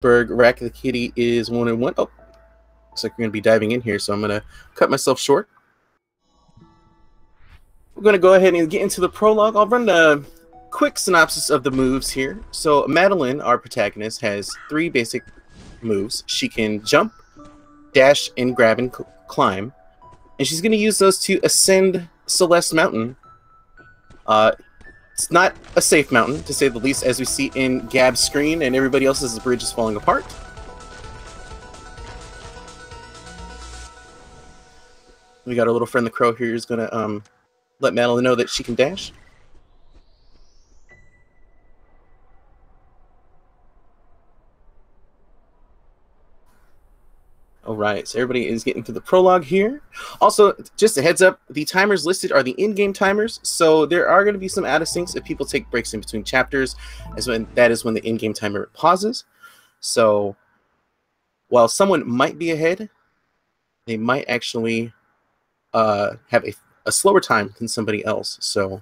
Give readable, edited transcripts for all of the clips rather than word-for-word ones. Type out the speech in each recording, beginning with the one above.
Berg, Rack the Kitty is 1-1. Oh, looks like we're going to be diving in here, so I'm going to cut myself short. We're going to go ahead and get into the prologue. I'll run a quick synopsis of the moves here. So Madeline, our protagonist, has 3 basic moves. She can jump, dash, and grab and climb. And she's going to use those to ascend Celeste Mountain. It's not a safe mountain, to say the least, as we see in Gab's screen, and everybody else's bridge is falling apart. We got our little friend the crow here who's going to let Madeline know that she can dash. Alright, so everybody is getting to the prologue here. Also, just a heads up, the timers listed are the in-game timers, so there are going to be some out-of-syncs if people take breaks in between chapters, that is when the in-game timer pauses. So, while someone might be ahead, they might actually have a slower time than somebody else, so...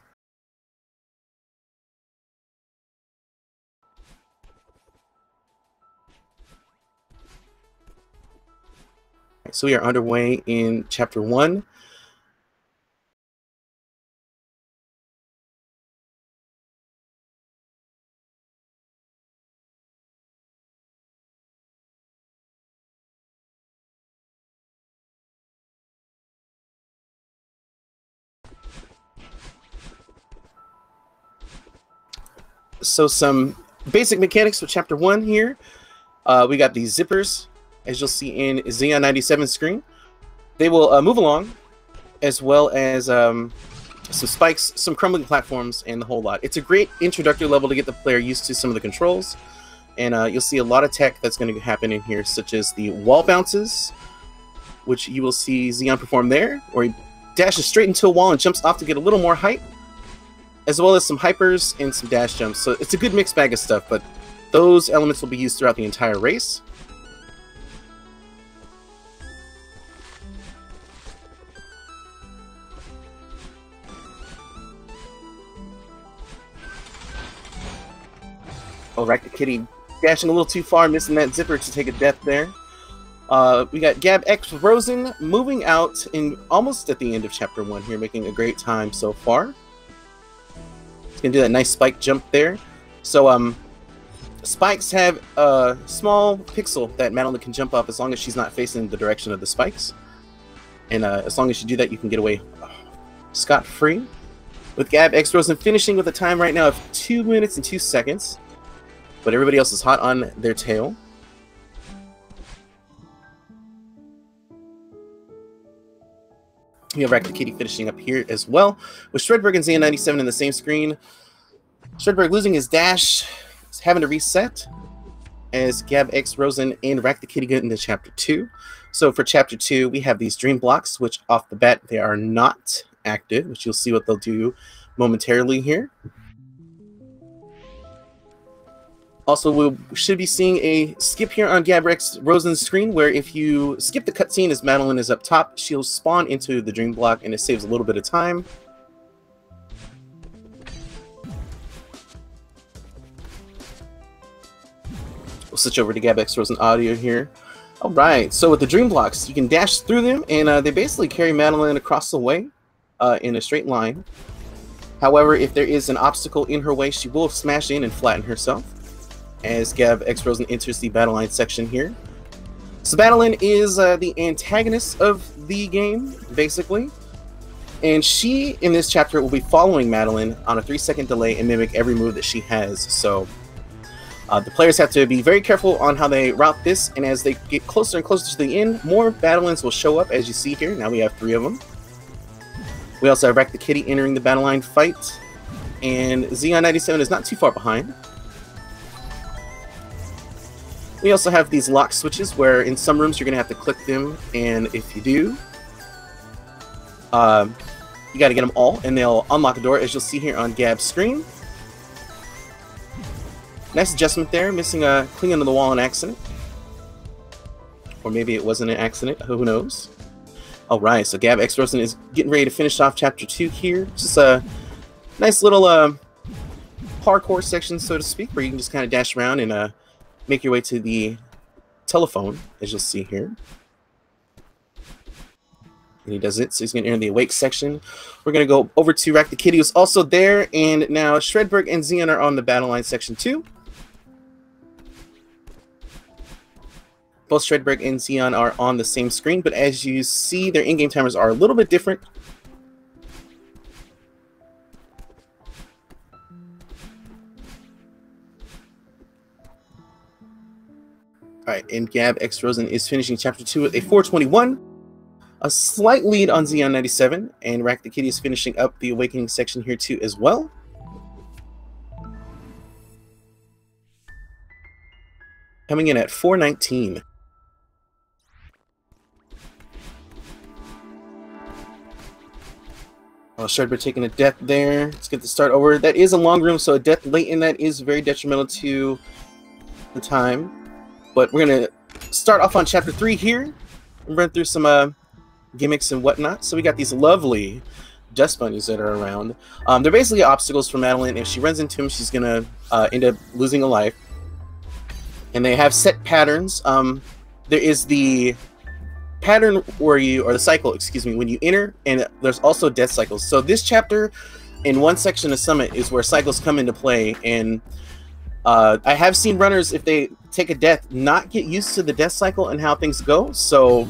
So we are underway in Chapter 1. So some basic mechanics for Chapter 1 here. We got these zippers, as you'll see in Zeion97 screen. They will move along, as well as some spikes, some crumbling platforms, and the whole lot. It's a great introductory level to get the player used to some of the controls. And you'll see a lot of tech that's going to happen in here, such as the wall bounces, which you will see Zeion perform there, where he dashes straight into a wall and jumps off to get a little more height, as well as some hypers and some dash jumps. So it's a good mixed bag of stuff, but those elements will be used throughout the entire race. Oh, Rack the Kitty dashing a little too far, missing that zipper to take a death there. We got GabxRozan moving out in almost at the end of Chapter 1 here, making a great time so far. He's going to do that nice spike jump there. So, spikes have a small pixel that Madeline can jump off as long as she's not facing the direction of the spikes. And as long as you do that, you can get away scot-free. With GabxRozan finishing with a time right now of 2 minutes and 2 seconds. But everybody else is hot on their tail. We have Rack the Kitty finishing up here as well, with Shredberg and Zeion97 in the same screen. Shredberg losing his dash, having to reset, as GabxRozan and Rack the Kitty get into Chapter 2. So for Chapter 2, we have these dream blocks, which off the bat, they are not active, which you'll see what they'll do momentarily here. Also, we should be seeing a skip here on GabxRozan's screen, where if you skip the cutscene as Madeline is up top, she'll spawn into the dream block, and it saves a little bit of time. We'll switch over to GabxRozan audio here. Alright, so with the dream blocks, you can dash through them, and they basically carry Madeline across the way in a straight line. However, if there is an obstacle in her way, she will smash in and flatten herself, as GabxRozan enters the battle line section here. So Madeline is the antagonist of the game, basically. And she, in this chapter, will be following Madeline on a 3-second delay and mimic every move that she has. So the players have to be very careful on how they route this, and as they get closer and closer to the end, more Madelines will show up, as you see here. Now we have 3 of them. We also have Rack the Kitty entering the battle line fight, and Zeion97 is not too far behind. We also have these lock switches where in some rooms you're going to have to click them, and if you do, you got to get them all, and they'll unlock a door, as you'll see here on Gab's screen. Nice adjustment there, missing a clinging to the wall on accident. Or maybe it wasn't an accident, who knows. Alright, so GabxRozan is getting ready to finish off Chapter 2 here. Just a nice little parkour section, so to speak, where you can just kind of dash around and make your way to the telephone, as you'll see here. And he does it, so he's going to enter the awake section. We're going to go over to Rack the Kitty, who's also there, and now Shredberg and Zeion are on the battle line section 2. Both Shredberg and Zeion are on the same screen, but as you see, their in-game timers are a little bit different. Alright, and GabxRozan is finishing Chapter 2 with a 421. A slight lead on Zeion97, and Rack the Kitty is finishing up the Awakening section here too as well. Coming in at 419. Shredberg taking a death there. Let's get the start over. That is a long room, so a death late in that is very detrimental to the time. But we're going to start off on Chapter 3 here and run through some gimmicks and whatnot. So we got these lovely dust bunnies that are around. They're basically obstacles for Madeline. If she runs into them, she's going to end up losing a life. And they have set patterns. There is the pattern where you, or the cycle, excuse me, when you enter, and there's also death cycles. So this chapter, in one section of Summit, is where cycles come into play. And I have seen runners, if they take a death, not get used to the death cycle and how things go. So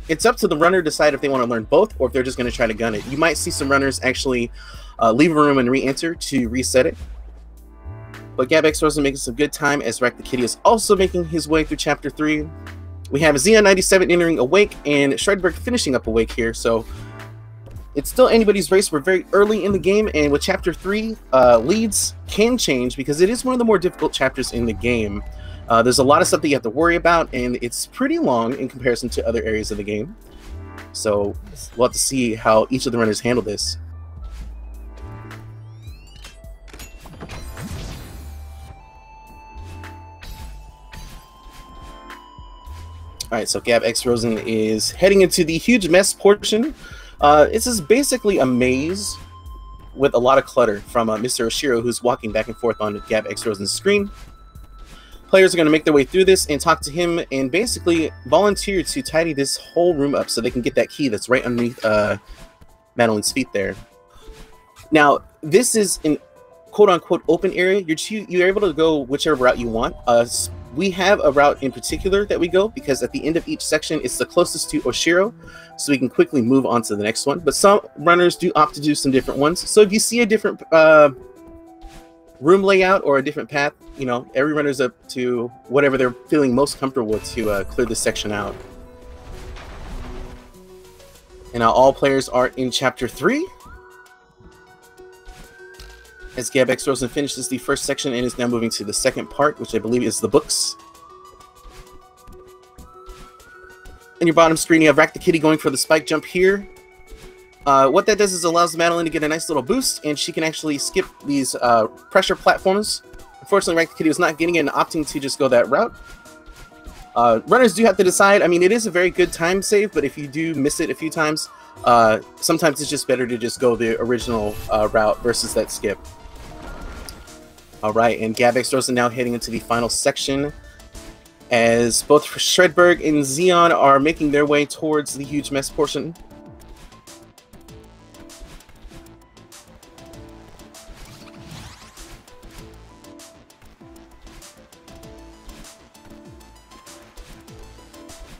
it's up to the runner to decide if they want to learn both or if they're just going to try to gun it. You might see some runners actually leave a room and re-enter to reset it. But GabxRozan making some good time as Rack the Kitty is also making his way through Chapter 3. We have Zeion97 entering Awake and Shredberg finishing up Awake here. So it's still anybody's race. We're very early in the game, and with Chapter 3, leads can change because it is one of the more difficult chapters in the game. There's a lot of stuff that you have to worry about, and it's pretty long in comparison to other areas of the game. So we'll have to see how each of the runners handle this. Alright, so GabxRozan is heading into the huge mess portion. This is basically a maze with a lot of clutter from Mr. Oshiro, who's walking back and forth on GabxRozan's screen. Players are going to make their way through this and talk to him and basically volunteer to tidy this whole room up so they can get that key that's right underneath Madeline's feet there. Now, this is an quote-unquote open area. You're able to go whichever route you want. We have a route in particular that we go because at the end of each section, it's the closest to Oshiro, so we can quickly move on to the next one. But some runners do opt to do some different ones. So if you see a different room layout or a different path, you know, every runner's up to whatever they're feeling most comfortable with to clear this section out. And now all players are in Chapter 3. As GabxRozan finishes the first section and is now moving to the second part, which I believe is the books. In your bottom screen, you have Rack the Kitty going for the spike jump here. What that does is allows Madeline to get a nice little boost, and she can actually skip these pressure platforms. Unfortunately, Rack the Kitty was not getting it and opting to just go that route. Runners do have to decide. I mean, it is a very good time save, but if you do miss it a few times, sometimes it's just better to just go the original route versus that skip. Alright, and GabxRozan now heading into the final section as both Shredberg and Zeion are making their way towards the huge mess portion.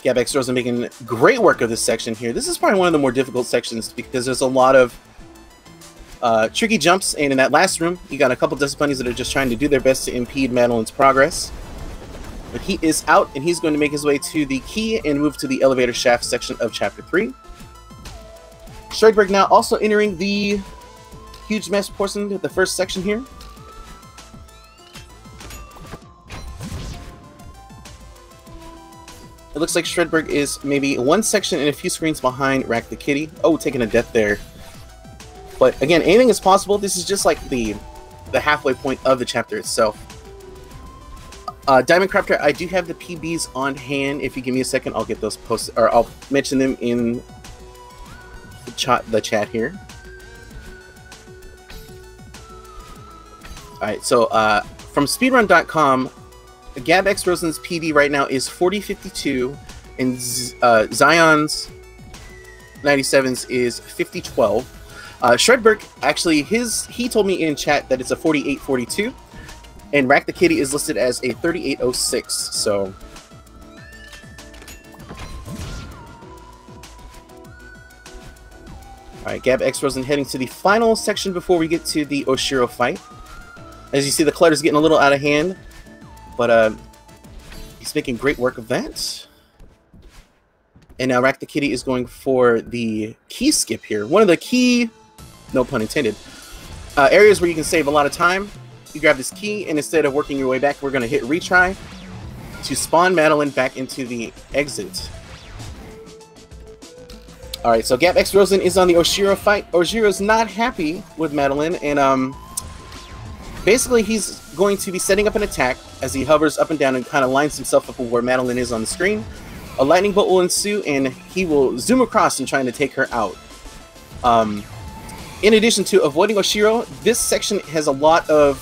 GabxRozan making great work of this section here. This is probably one of the more difficult sections because there's a lot of tricky jumps, and in that last room, you got a couple dust bunnies that are just trying to do their best to impede Madeline's progress. But he is out, and he's going to make his way to the key and move to the elevator shaft section of Chapter 3. Shredberg now also entering the huge mess portion of the first section here. It looks like Shredberg is maybe one section and a few screens behind Rack the Kitty. Oh, taking a death there. But again, anything is possible. This is just like the halfway point of the chapter itself. Diamond Crafter, I do have the PBs on hand. If you give me a second, I'll get those posted, or I'll mention them in the chat here. Alright, so from speedrun.com, GabxRozan's PB right now is 40-52, and Zeion97's is 50-12. Shredberg, actually, he told me in chat that it's a 48-42, and Rack the Kitty is listed as a 38-06, so... Alright, GabxRozan heading to the final section before we get to the Oshiro fight. As you see, the clutter's getting a little out of hand, but he's making great work of that. And now Rack the Kitty is going for the key skip here. One of the key, no pun intended, areas where you can save a lot of time. You grab this key, and instead of working your way back, we're going to hit retry to spawn Madeline back into the exit. Alright, so GabxRozan is on the Oshiro fight. Oshiro's not happy with Madeline, and basically he's going to be setting up an attack as he hovers up and down and kind of lines himself up with where Madeline is on the screen. A lightning bolt will ensue, and he will zoom across and trying to take her out. In addition to avoiding Oshiro, this section has a lot of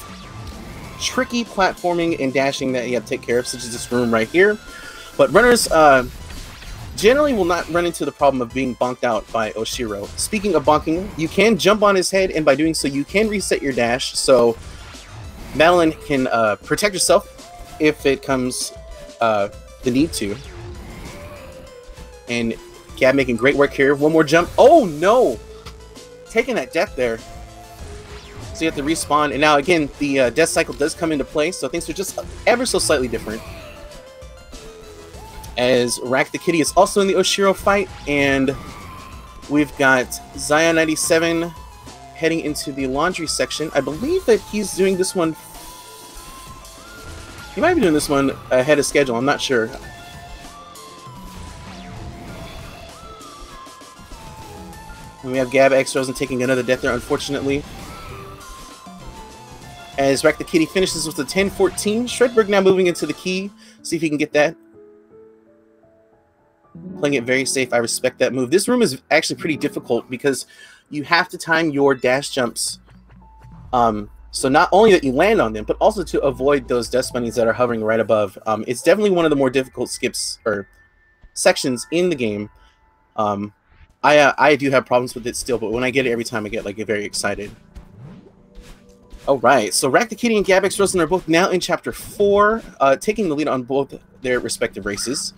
tricky platforming and dashing that you have to take care of, such as this room right here. But runners generally will not run into the problem of being bonked out by Oshiro. Speaking of bonking, you can jump on his head, and by doing so, you can reset your dash, so Madeline can protect herself if it comes the need to. And Gab making great work here. One more jump. Oh no! Taking that death there. So you have to respawn, and now again, the death cycle does come into play, so things are just ever so slightly different. As Rack the Kitty is also in the Oshiro fight, and we've got Zeion97 heading into the laundry section. I believe that he's doing this one... He might be doing this one ahead of schedule, I'm not sure. And we have GabxRozan taking another death there, unfortunately. As Rack the Kitty finishes with the 10-14, Shredberg now moving into the key. See if he can get that. Playing it very safe. I respect that move. This room is actually pretty difficult because you have to time your dash jumps. So not only that you land on them, but also to avoid those dust bunnies that are hovering right above. It's definitely one of the more difficult skips or sections in the game. I do have problems with it still, but when I get it every time, I get very excited. Alright, so Rack the Kitty and GabxRozan are both now in Chapter 4, taking the lead on both their respective races.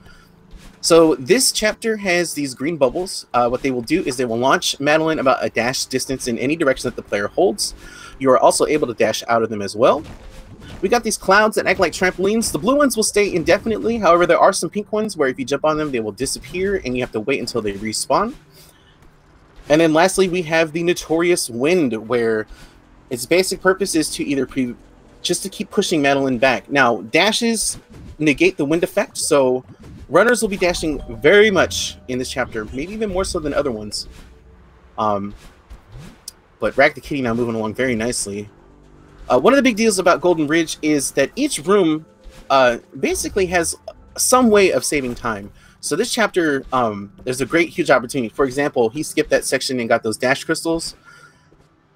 So this chapter has these green bubbles. What they will do is they will launch Madeline about a dash distance in any direction that the player holds. You are also able to dash out of them as well. We got these clouds that act like trampolines. The blue ones will stay indefinitely. However, there are some pink ones where if you jump on them, they will disappear and you have to wait until they respawn. And then lastly, we have the notorious wind, where its basic purpose is to either just to keep pushing Madeline back. Now, dashes negate the wind effect, so runners will be dashing very much in this chapter, maybe even more so than other ones. But Rack the Kitty now moving along very nicely. One of the big deals about Golden Ridge is that each room basically has some way of saving time. So this chapter, there's a great, huge opportunity. For example, he skipped that section and got those dash crystals.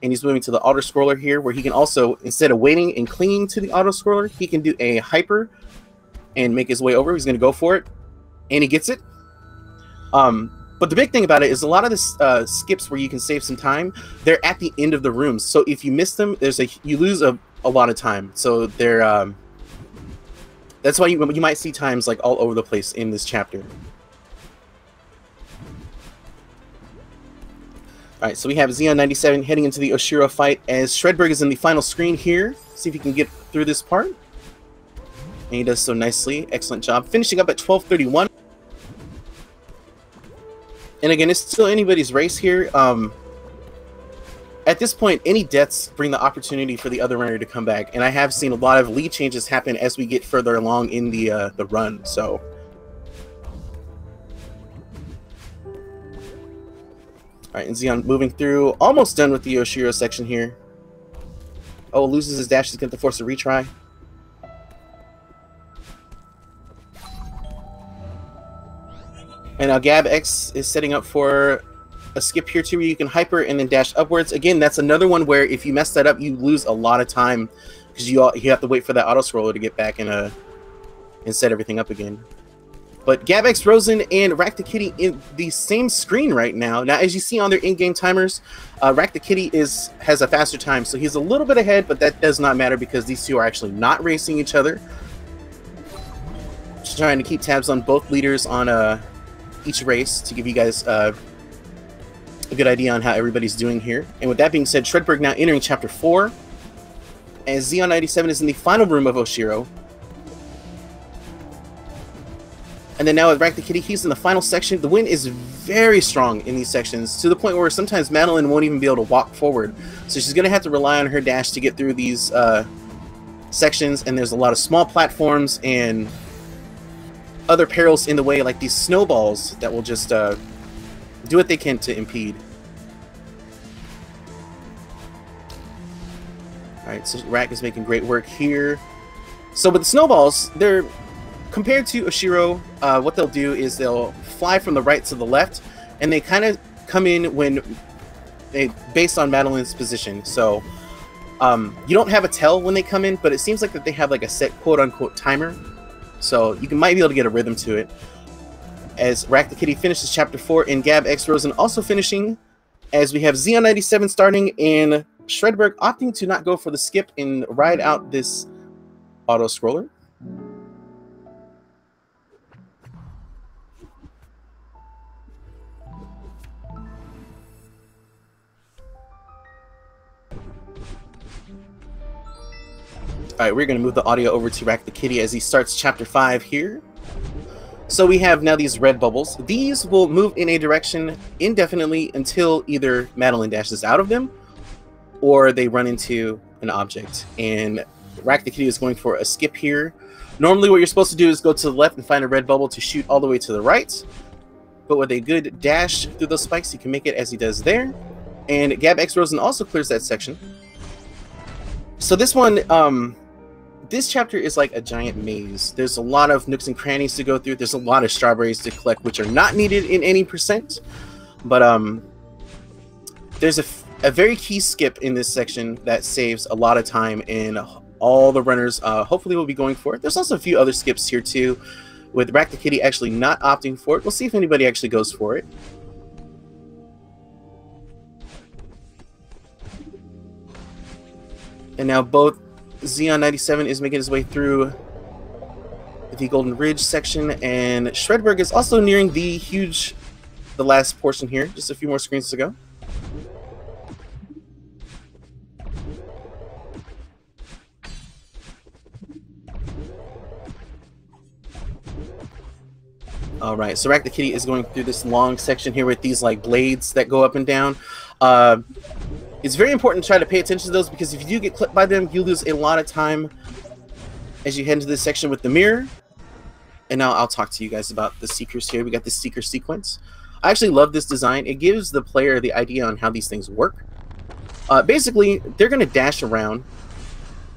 And he's moving to the auto-scroller here, where he can also, instead of waiting and clinging to the auto-scroller, he can do a hyper and make his way over. He's going to go for it. And he gets it. But the big thing about it is a lot of the skips where you can save some time, they're at the end of the rooms. So if you miss them, you lose a lot of time. So they're that's why you might see times like all over the place in this chapter. All right, so we have Zeion97 heading into the Oshiro fight as Shredberg is in the final screen here. See if he can get through this part. And he does so nicely. Excellent job. Finishing up at 12:31. And again, it's still anybody's race here. At this point, any deaths bring the opportunity for the other runner to come back. And I have seen a lot of lead changes happen as we get further along in the run. So, all right, and Zeion moving through. Almost done with the Oshiro section here. Oh, loses his dash. He's going to force a retry. And now GabX is setting up for a skip here too, where you can hyper and then dash upwards. Again, that's another one where if you mess that up, you lose a lot of time because you have to wait for that auto scroller to get back in and set everything up again. But GabxRozan and Rack the Kitty in the same screen right now. Now, as you see on their in-game timers, Rack the Kitty has a faster time, so he's a little bit ahead, but that does not matter because these two are actually not racing each other. Just trying to keep tabs on both leaders on each race to give you guys a good idea on how everybody's doing here. And with that being said, Shredberg now entering Chapter 4, as Zeion97 is in the final room of Oshiro. And then now with Rack the Kitty, he's in the final section. The wind is very strong in these sections, to the point where sometimes Madeline won't even be able to walk forward. So she's going to have to rely on her dash to get through these sections, and there's a lot of small platforms and other perils in the way, like these snowballs that will just do what they can to impede. Alright, so Rack is making great work here. So with the snowballs, they're compared to Oshiro, what they'll do is they'll fly from the right to the left, and they kind of come in when based on Madeline's position. So you don't have a tell when they come in, but it seems like that they have like a set quote-unquote timer, so you might be able to get a rhythm to it. As Rack the Kitty finishes Chapter 4 and GabxRozan also finishing, as we have Zeion97 starting and Shredberg opting to not go for the skip and ride out this auto-scroller. Alright, we're going to move the audio over to Rack the Kitty as he starts Chapter 5 here. So we have now these red bubbles. These will move in a direction indefinitely until either Madeline dashes out of them or they run into an object. And Rack the Kitty is going for a skip here. Normally what you're supposed to do is go to the left and find a red bubble to shoot all the way to the right. But with a good dash through those spikes, you can make it as he does there. And GabxRozan also clears that section. So this one, this chapter is like a giant maze. There's a lot of nooks and crannies to go through. There's a lot of strawberries to collect, which are not needed in any percent. But there's a very key skip in this section that saves a lot of time, and all the runners hopefully will be going for it. There's also a few other skips here too, with Rack the Kitty actually not opting for it. We'll see if anybody actually goes for it. And now both Zeion97 is making his way through the Golden Ridge section, and Shredberg is also nearing the last portion here. Just a few more screens to go. Alright, so Rack the Kitty is going through this long section here with these like blades that go up and down. It's very important to try to pay attention to those, because if you do get clipped by them, you lose a lot of time as you head into this section with the mirror. And now I'll talk to you guys about the seekers here. We got the seeker sequence. I actually love this design. It gives the player the idea on how these things work. Basically, they're going to dash around,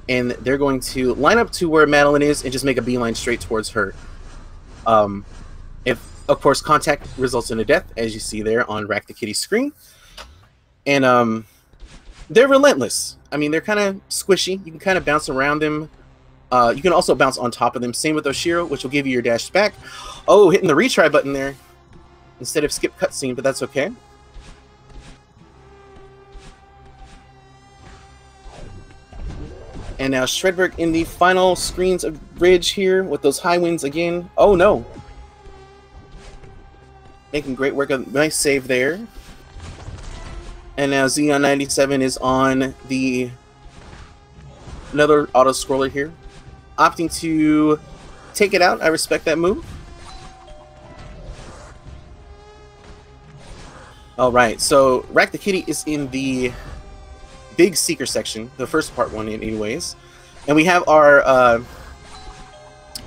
and they're going to line up to where Madeline is and just make a beeline straight towards her. If, of course, contact results in a death, as you see there on Rack the Kitty's screen. And they're relentless. I mean, they're kind of squishy. You can kind of bounce around them. You can also bounce on top of them. Same with Oshiro, which will give you your dash back. Oh, hitting the retry button there instead of skip cutscene, but that's okay. And now Shredberg in the final screens of Ridge here with those high winds again. Oh no. Making great work. A nice save there. And now Zeion97 is on another auto scroller here, opting to take it out. I respect that move. All right, so Rack the Kitty is in the big seeker section, the first part one anyways, and we have our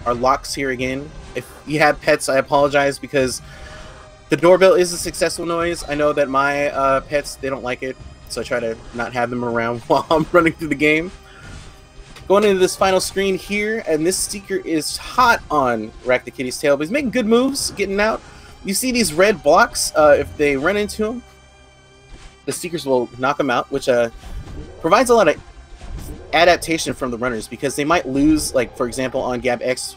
locks here again. If you have pets, I apologize, because the doorbell is a successful noise. I know that my pets, they don't like it, so I try to not have them around while I'm running through the game. Going into this final screen here, and this Seeker is hot on Rack the Kitty's tail, but he's making good moves, getting out. You see these red blocks, if they run into him, the Seekers will knock them out, which provides a lot of adaptation from the runners, because they might lose, like, for example, on GabX,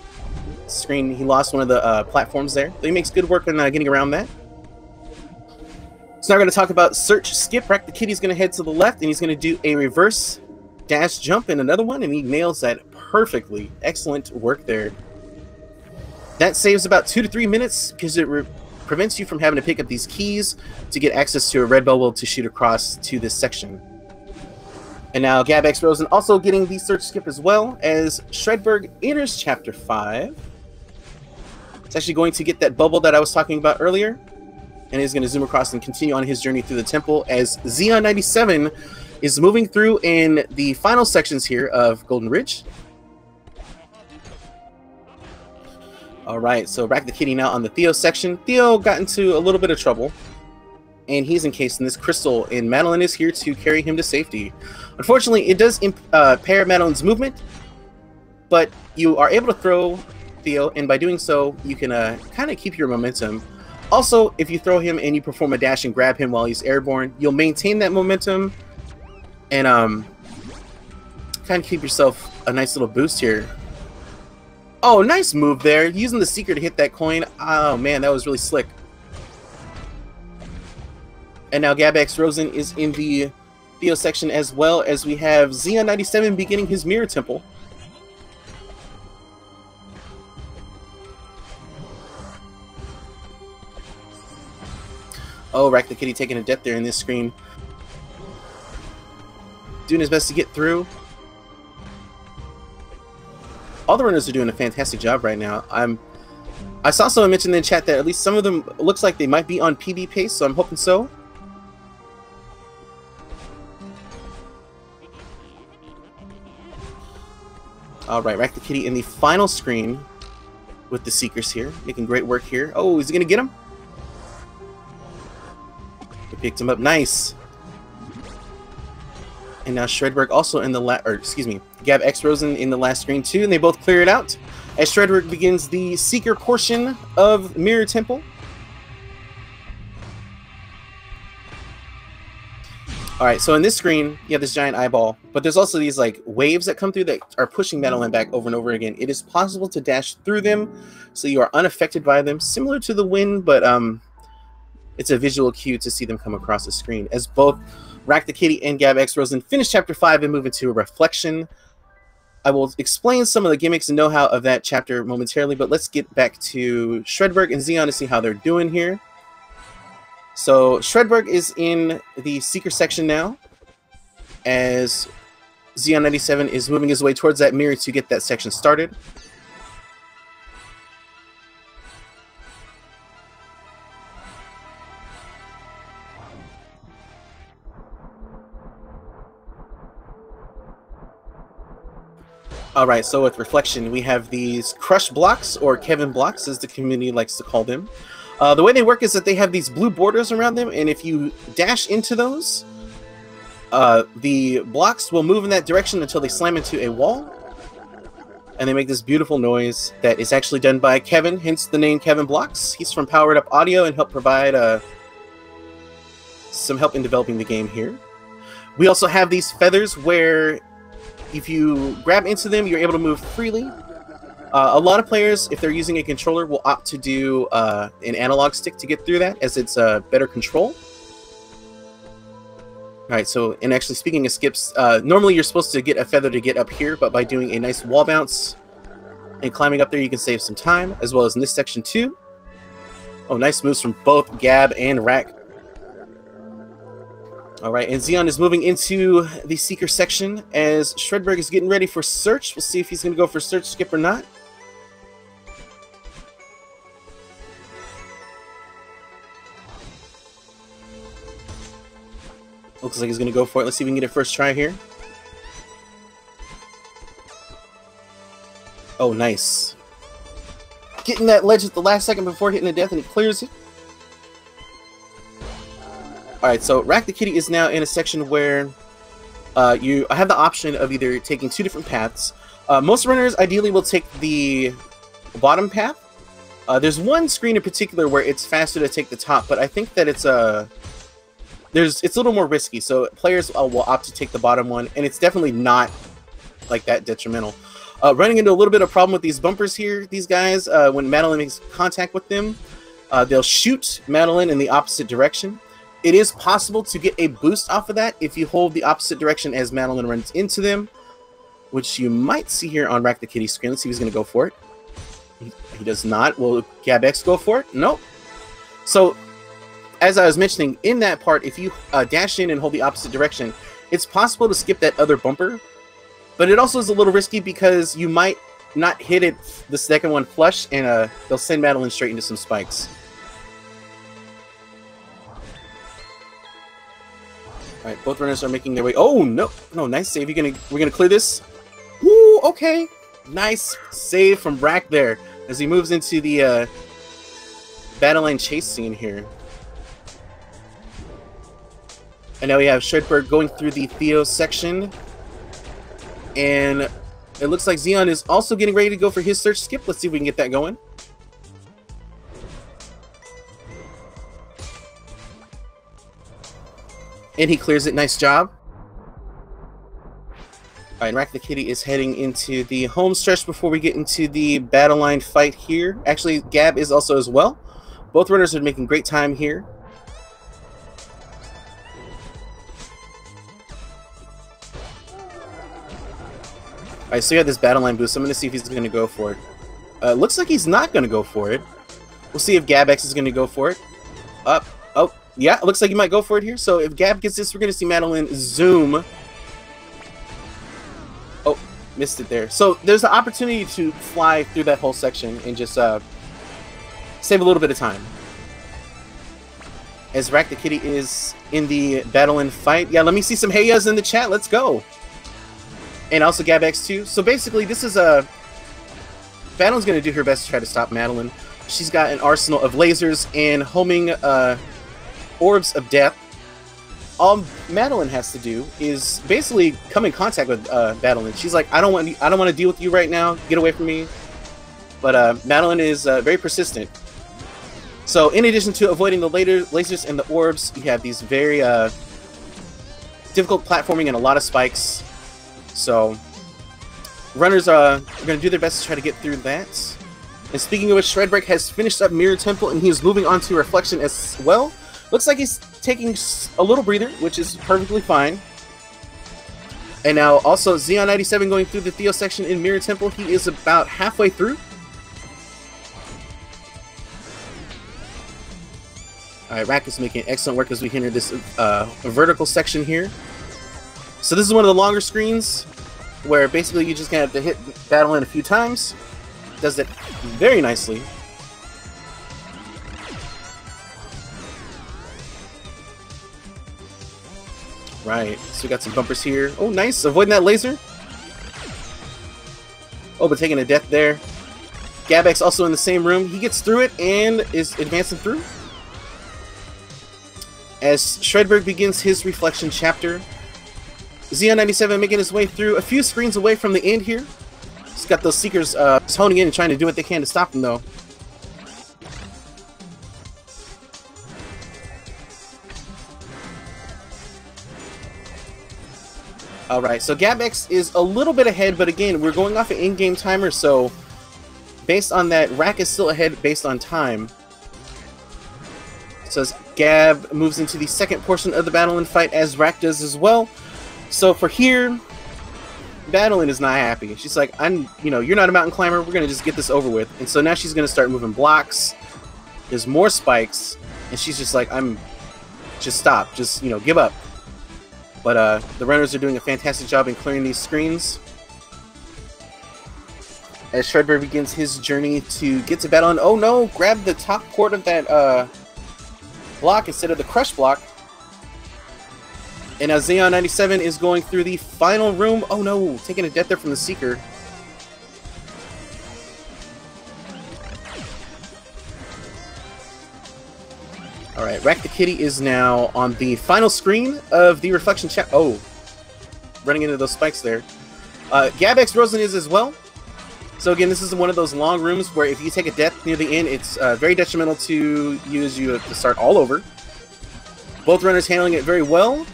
screen, he lost one of the platforms there. So he makes good work on getting around that. So now we're going to talk about search skip. Rack the Kitty's going to head to the left, and he's going to do a reverse dash jump and another one, and he nails that perfectly. Excellent work there. That saves about 2 to 3 minutes because it prevents you from having to pick up these keys to get access to a red bubble to shoot across to this section. And now GabxRozan also getting the search skip as well as Shredberg enters Chapter 5. It's actually going to get that bubble that I was talking about earlier, and he's going to zoom across and continue on his journey through the temple as Zeion97 is moving through in the final sections here of Golden Ridge. Alright, so Rack the Kitty now on the Theo section. Theo got into a little bit of trouble, and he's encased in this crystal, and Madeline is here to carry him to safety. Unfortunately, it does impair Madeline's movement, but you are able to throw Theo, and by doing so, you can kind of keep your momentum. Also, if you throw him and you perform a dash and grab him while he's airborne, you'll maintain that momentum and kind of keep yourself a nice little boost here. Oh, nice move there. Using the Seeker to hit that coin. Oh, man, that was really slick. And now GabxRozan is in the Theo section as well, as we have Zeion97 beginning his Mirror Temple. Oh, Rack the Kitty taking a death there in this screen. Doing his best to get through. All the runners are doing a fantastic job right now. I saw someone mention in the chat that at least some of them looks like they might be on PB pace, so I'm hoping so. Alright, Rack the Kitty in the final screen with the Seekers here. Making great work here. Oh, is he going to get him? He picked him up. Nice. And now Shredberg also in the GabxRozan in the last screen too, and they both clear it out as Shredberg begins the Seeker portion of Mirror Temple. Alright, so in this screen, you have this giant eyeball, but there's also these like waves that come through that are pushing Madeline back over and over again. It is possible to dash through them, so you are unaffected by them, similar to the wind, but it's a visual cue to see them come across the screen, as both Rack the Kitty and GabxRozan finish Chapter 5 and move into a reflection. I will explain some of the gimmicks and know-how of that chapter momentarily, but let's get back to Shredberg and Zeion to see how they're doing here. So Shredberg is in the Seeker section now, as Zeion97 is moving his way towards that mirror to get that section started. Alright, so with Reflection, we have these Crush blocks, or Kevin blocks, as the community likes to call them. The way they work is that they have these blue borders around them, and if you dash into those, the blocks will move in that direction until they slam into a wall. And they make this beautiful noise that is actually done by Kevin, hence the name Kevin Blocks. He's from Powered Up Audio and helped provide some help in developing the game here. We also have these feathers where if you grab into them, you're able to move freely. A lot of players, if they're using a controller, will opt to do an analog stick to get through that, as it's better control. Alright, so, and actually speaking of skips, normally you're supposed to get a feather to get up here, but by doing a nice wall bounce and climbing up there, you can save some time, as well as in this section too. Oh, nice moves from both Gab and Rack. Alright, and Zeion is moving into the Seeker section as Shredberg is getting ready for Search. We'll see if he's going to go for Search Skip or not. Looks like he's going to go for it. Let's see if we can get it first try here. Oh, nice. Getting that ledge at the last second before hitting the death, and he clears it. Alright, so Rack the Kitty is now in a section where you have the option of either taking two different paths. Most runners ideally will take the bottom path. There's one screen in particular where it's faster to take the top, but I think that it's a little more risky, so players will opt to take the bottom one, and it's definitely not like that detrimental. Running into a little bit of problem with these bumpers here. These guys, when Madeline makes contact with them, they'll shoot Madeline in the opposite direction. It is possible to get a boost off of that if you hold the opposite direction as Madeline runs into them, which you might see here on Rack the Kitty's screen. Let's see if he's going to go for it. He does not. Will Gabx go for it? Nope. So, as I was mentioning, in that part, if you dash in and hold the opposite direction, it's possible to skip that other bumper, but it also is a little risky because you might not hit it the second one flush, and they'll send Madeline straight into some spikes. All right, both runners are making their way. Oh no, no, nice save. We're gonna clear this. Ooh, okay, nice save from Rack there as he moves into the battle line chase scene here. And now we have Shredberg going through the Theo section. And it looks like Zeion is also getting ready to go for his search skip. Let's see if we can get that going. And he clears it. Nice job. Alright, Rack the Kitty is heading into the home stretch before we get into the battle line fight here. Actually, Gab is also as well. Both runners are making great time here. Alright, so you have this battle line boost. I'm going to see if he's going to go for it. Looks like he's not going to go for it. We'll see if Gabx is going to go for it. Up. Oh, yeah, it looks like he might go for it here. So if Gab gets this, we're going to see Madeline zoom. Oh, missed it there. So there's the opportunity to fly through that whole section and just save a little bit of time. As Rack the Kitty is in the battle and fight. Yeah, let me see some heyas in the chat. Let's go. And also Gabx too. So basically, this is a... Madeline's going to do her best to try to stop Madeline. She's got an arsenal of lasers and homing orbs of death. All Madeline has to do is basically come in contact with Madeline. She's like, I don't want to deal with you right now. Get away from me. But Madeline is very persistent. So in addition to avoiding the lasers and the orbs, you have these very difficult platforming and a lot of spikes. So runners are going to do their best to try to get through that. And speaking of which, shredberg has finished up Mirror Temple and he's moving on to Reflection as well. Looks like he's taking a little breather, which is perfectly fine. And now also Zeion97 going through the Theo section in Mirror Temple. He is about halfway through. Alright, Rack is making excellent work as we enter this vertical section here. So this is one of the longer screens where basically you just kind of have to hit battle in a few times. Does that very nicely. Right, so we got some bumpers here. Oh, nice, avoiding that laser. Oh, but taking a death there. Gabx also in the same room. He gets through it and is advancing through. As Shredberg begins his Reflection chapter. Zeion97 making his way through a few screens away from the end here. He's got those Seekers honing in and trying to do what they can to stop him, though. Alright, so Gabx is a little bit ahead, but again, we're going off an in-game timer, so based on that, Rack is still ahead based on time. So as Gab moves into the second portion of the battle and fight, as Rack does as well. So for here, Madeline is not happy. She's like, you're not a mountain climber. We're going to just get this over with. And so now she's going to start moving blocks. There's more spikes. And she's just like, just stop. Just, give up. But the runners are doing a fantastic job in clearing these screens. As Shredberg begins his journey to get to battle. And oh no, grab the top port of that block instead of the crush block. And now Zeion97 is going through the final room. Oh no, taking a death there from the Seeker. Alright, Rack the Kitty is now on the final screen of the Reflection chat. Oh, running into those spikes there. GabxRozan is as well. So again, this is one of those long rooms where if you take a death near the end, it's very detrimental to you as you have to start all over. Both runners handling it very well.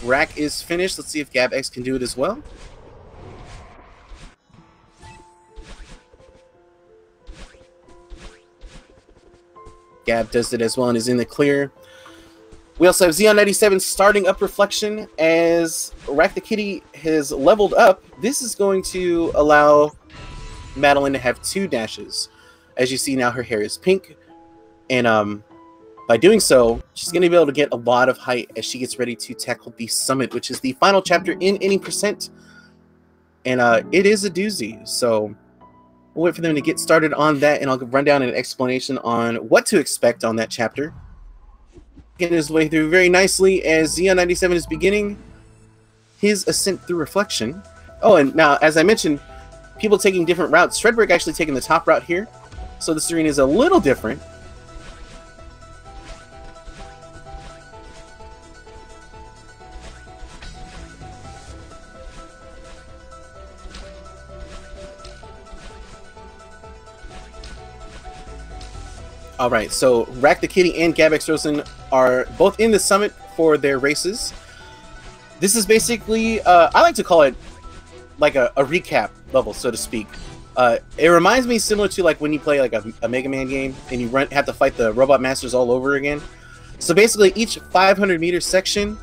Rack is finished. Let's see if Gabx can do it as well. Gab does it as well and is in the clear. We also have Zeion97 starting up Reflection as Rack the Kitty has leveled up. This is going to allow Madeline to have 2 dashes. As you see now, her hair is pink. And by doing so, she's going to be able to get a lot of height as she gets ready to tackle the summit, which is the final chapter in any percent. And it is a doozy. So we'll wait for them to get started on that, and I'll run down an explanation on what to expect on that chapter. Getting his way through very nicely as Zeion97 is beginning his ascent through Reflection. Oh, and now, as I mentioned, people taking different routes. Shredberg actually taking the top route here, so this arena is a little different. Alright, so Rack the Kitty and GabxRozan are both in the summit for their races. This is basically, I like to call it like a recap level, so to speak. It reminds me similar to like when you play like a Mega Man game and you have to fight the Robot Masters all over again. So basically each 500-meter section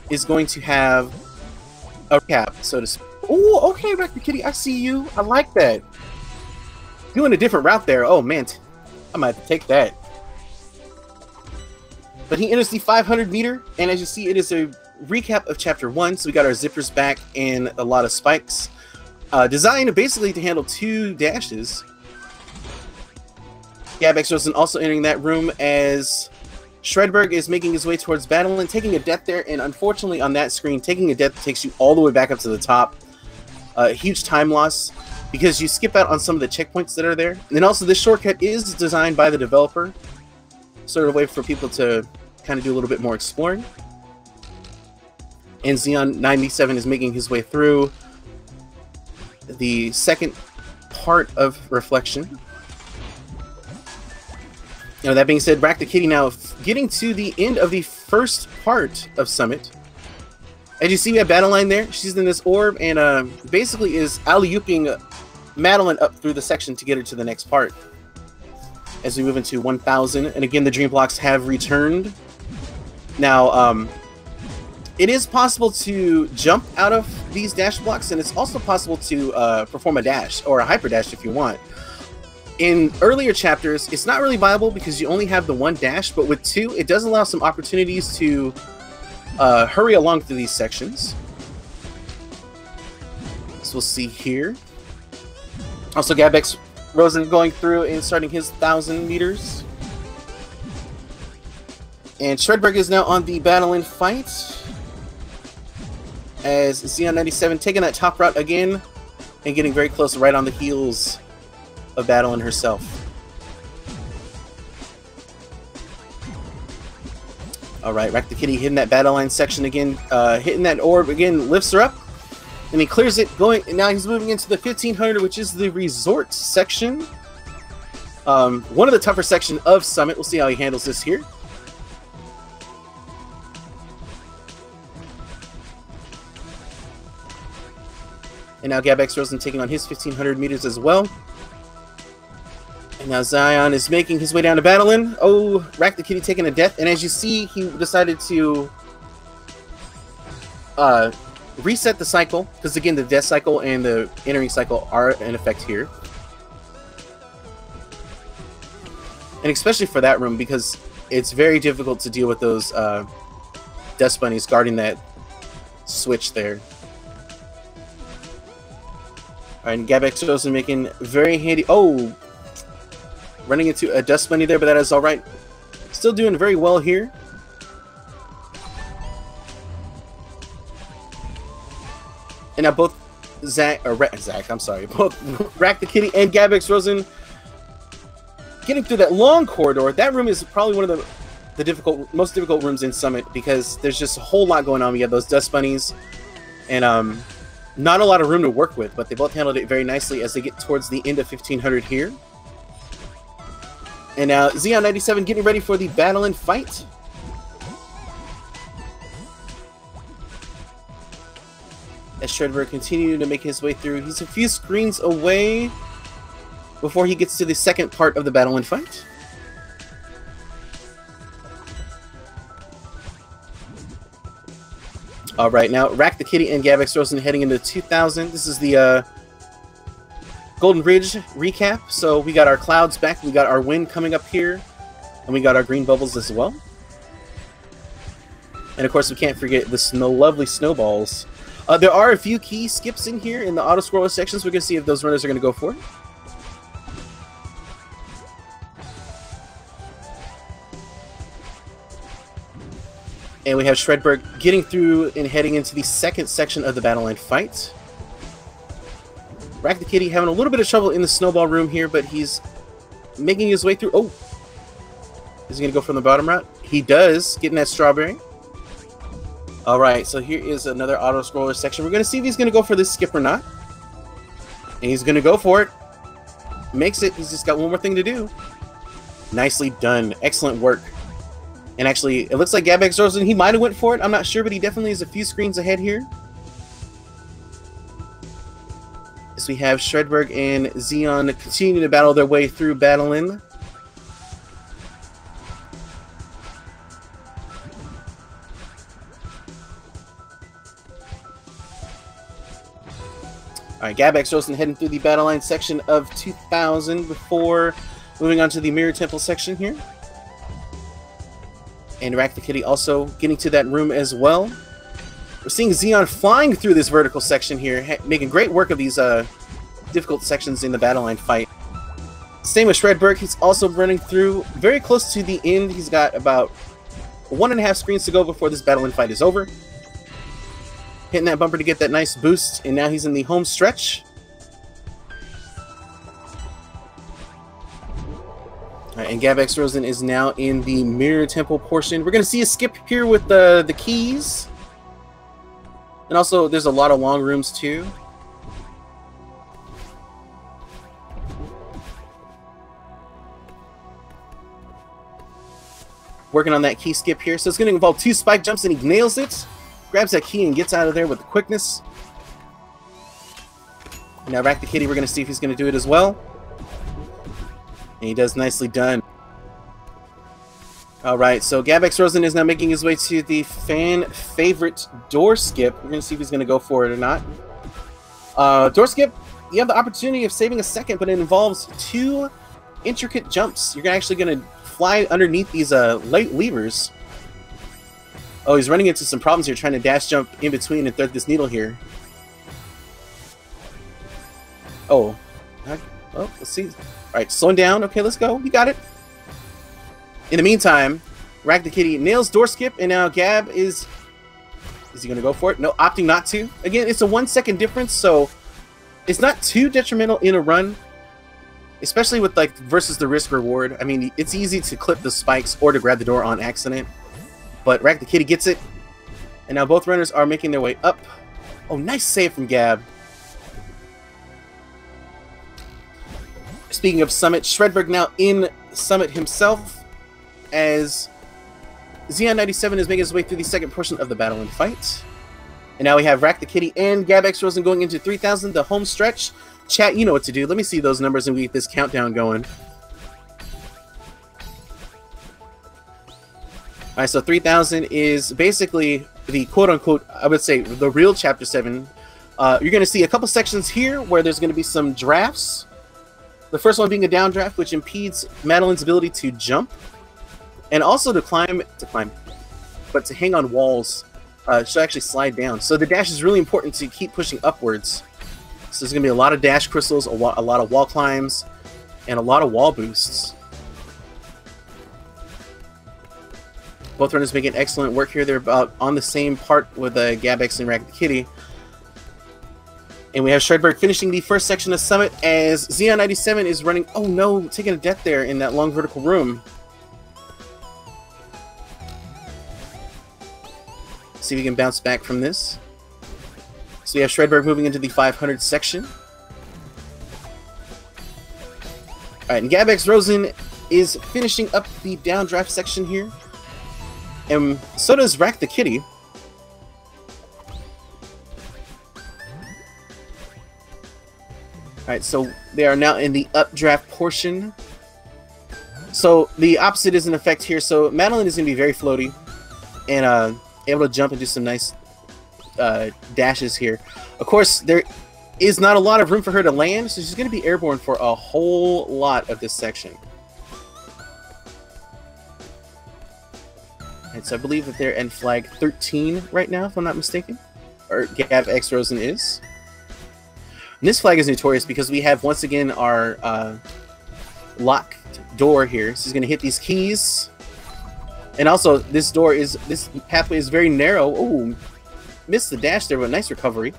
is going to have a recap, so to speak. Oh, okay, Rack the Kitty, I see you. I like that. Doing a different route there. Oh, man. I might have to take that. But he enters the 500-meter, and as you see, it is a recap of Chapter 1. So we got our zippers back and a lot of spikes. Designed basically to handle 2 dashes. GabxRozan also entering that room as Shredberg is making his way towards battle and taking a death there. And unfortunately, on that screen, taking a death takes you all the way back up to the top. Huge time loss, because you skip out on some of the checkpoints that are there. And then also this shortcut is designed by the developer, sort of a way for people to kind of do a little bit more exploring. And Zeion97 is making his way through the second part of Reflection. Now, that being said, Rack the Kitty now getting to the end of the first part of Summit. As you see, we have Battleline there. She's in this orb and basically is alley-ooping Madeline up through the section to get her to the next part. As we move into 1000, and again, the Dream Blocks have returned. Now, it is possible to jump out of these dash blocks, and it's also possible to perform a dash, or a hyper dash if you want. In earlier chapters, it's not really viable because you only have the 1 dash, but with 2, it does allow some opportunities to hurry along through these sections. So we'll see here. Also, GabxRozan going through and starting his 1000 meters. And Shredberg is now on the battle and fight. As Zeion97 taking that top route again and getting very close right on the heels of Battleline herself. Alright, Rack the Kitty hitting that Battleline section again, hitting that orb again, lifts her up. And he clears it, going, and now he's moving into the 1500, which is the resort section. One of the tougher sections of Summit. We'll see how he handles this here. And now GabxRozan taking on his 1500 meters as well. And now Zeion is making his way down to Battleline. Oh, Rack the Kitty taking a death. And as you see, he decided to reset the cycle, because again, the death cycle and the entering cycle are in effect here. And especially for that room, because it's very difficult to deal with those Dust Bunnies guarding that switch there. Alright, and GabxRozan making very handy... Oh! Running into a Dust Bunny there, but that is alright. Still doing very well here. And now both both Rack the Kitty and GabxRozan getting through that long corridor. That room is probably one of the most difficult rooms in Summit, because there's just a whole lot going on. We have those Dust Bunnies, and not a lot of room to work with, but they both handled it very nicely as they get towards the end of 1500 here. And now Zeion97 getting ready for the battle and fight. As Shredberg continuing to make his way through. He's a few screens away before he gets to the second part of the battle and fight. All right, now Rack the Kitty and GabxRozan heading into 2000. This is the Golden Ridge recap. So we got our clouds back, we got our wind coming up here, and we got our green bubbles as well. And of course, we can't forget the lovely snowballs. There are a few key skips in here in the auto scroller sections. We're going to see if those runners are going to go for it. And we have Shredberg getting through and heading into the second section of the battle line fight. Rack the Kitty having a little bit of trouble in the snowball room here, but he's making his way through. Oh! Is he going to go from the bottom route? He does, getting that strawberry. Alright, so here is another auto scroller section. We're going to see if he's going to go for this skip or not. And he's going to go for it. Makes it. He's just got one more thing to do. Nicely done. Excellent work. And actually, it looks like GabxRozan, he might have went for it. I'm not sure, but he definitely is a few screens ahead here. As we have Shredberg and Zeion continuing to battle their way through Battle-In. Alright, GabxRozan heading through the battle line section of 2000 before moving on to the Mirror Temple section here. And Rack the Kitty also getting to that room as well. We're seeing Zeion flying through this vertical section here, making great work of these difficult sections in the battle line fight. Same with Shredberg, he's also running through very close to the end. He's got about 1.5 screens to go before this battle line fight is over. Hitting that bumper to get that nice boost, and now he's in the home stretch. Alright, and GabxRozan is now in the Mirror Temple portion. We're going to see a skip here with the keys. And also, there's a lot of long rooms, too. Working on that key skip here. So it's going to involve 2 spike jumps, and he nails it. Grabs that key and gets out of there with quickness. And now Rack the Kitty, we're going to see if he's going to do it as well. And he does, nicely done. Alright, so GabxRozan is now making his way to the fan favorite door skip. We're going to see if he's going to go for it or not. Door skip, you have the opportunity of saving a second, but it involves 2 intricate jumps. You're actually going to fly underneath these levers. Oh, he's running into some problems here, trying to dash jump in between and thread this needle here. Oh. Well, let's see. Alright, slowing down. Okay, let's go. You got it. In the meantime, Rack the Kitty nails door skip, and now Gab is he going to go for it? No, opting not to. Again, it's a 1 second difference, so it's not too detrimental in a run, especially with, like, versus the risk reward. I mean, it's easy to clip the spikes or to grab the door on accident. But Rack the Kitty gets it. And now both runners are making their way up. Oh, nice save from Gab. Speaking of Summit, Shredberg now in Summit himself, as Zeion97 is making his way through the second portion of the battle and fight. And now we have Rack the Kitty and GabxRozan going into 3000, the home stretch. Chat, you know what to do. Let me see those numbers and we get this countdown going. Alright, so 3000 is basically the quote-unquote, I would say, the real Chapter 7. You're going to see a couple sections here where there's going to be some drafts. The first one being a down draft, which impedes Madeline's ability to jump. And also to climb, but to hang on walls. She'll actually slide down. So the dash is really important to keep pushing upwards. So there's going to be a lot of dash crystals, a lot of wall climbs, and a lot of wall boosts. Both runners making excellent work here. They're about on the same part with Gabex and Rack the Kitty. And we have Shredberg finishing the first section of Summit as Zeion97 is running. Oh no, taking a death there in that long vertical room. See if we can bounce back from this. So we have Shredberg moving into the 500 section. Alright, and GabxRozan is finishing up the downdraft section here. And so does Rack the Kitty. Alright, so they are now in the updraft portion. So the opposite is in effect here. So Madeline is going to be very floaty and able to jump and do some nice dashes here. Of course, there is not a lot of room for her to land, so she's going to be airborne for a whole lot of this section. Alright, so I believe that they're in flag 13 right now, if I'm not mistaken. Or GabxRozan is. And this flag is notorious because we have, once again, our locked door here. So he's going to hit these keys. And also, this pathway is very narrow. Oh, missed the dash there, but nice recovery.